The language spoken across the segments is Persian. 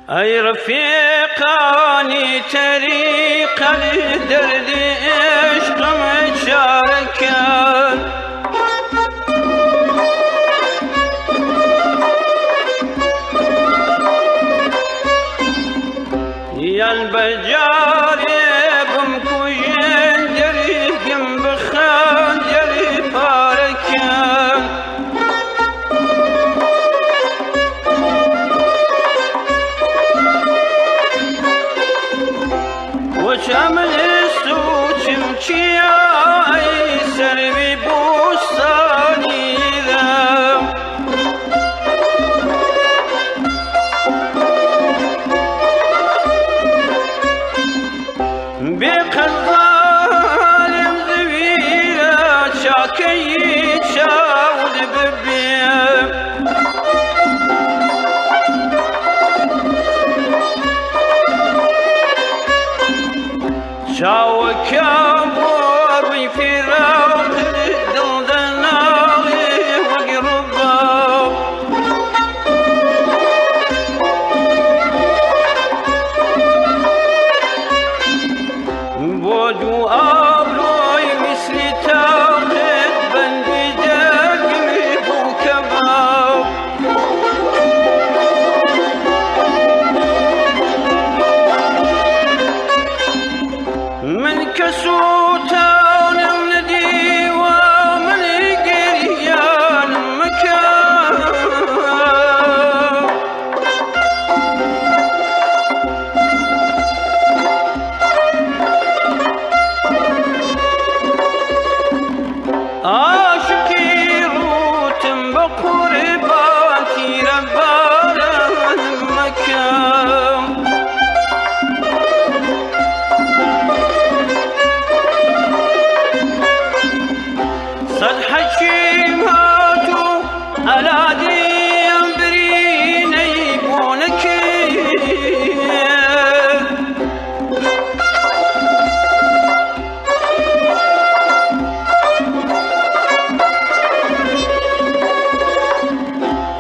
أي رفيقاني طريق الدرد عشق متشاركان يا البجاري بمكوين جريقم بخان جري فاركان وشمل السوق مشياي سربي بوستاني ذا بقضالم زبيرة شاكي شاود ببيا شاوك أبور في روق دلدناغي وقربا بوجو أبروي مثل تاقد بندي دقمي بوكباب من كسوتان الندي ومن قريان مكان عاشقي روتم بقرباتي ربان مكان صد حكيماتو ألادي أمبريني بونكي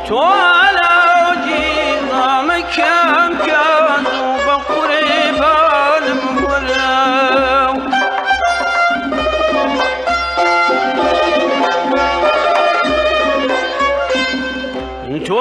تو على جيضامك أمكازو بقربان مبلاو تو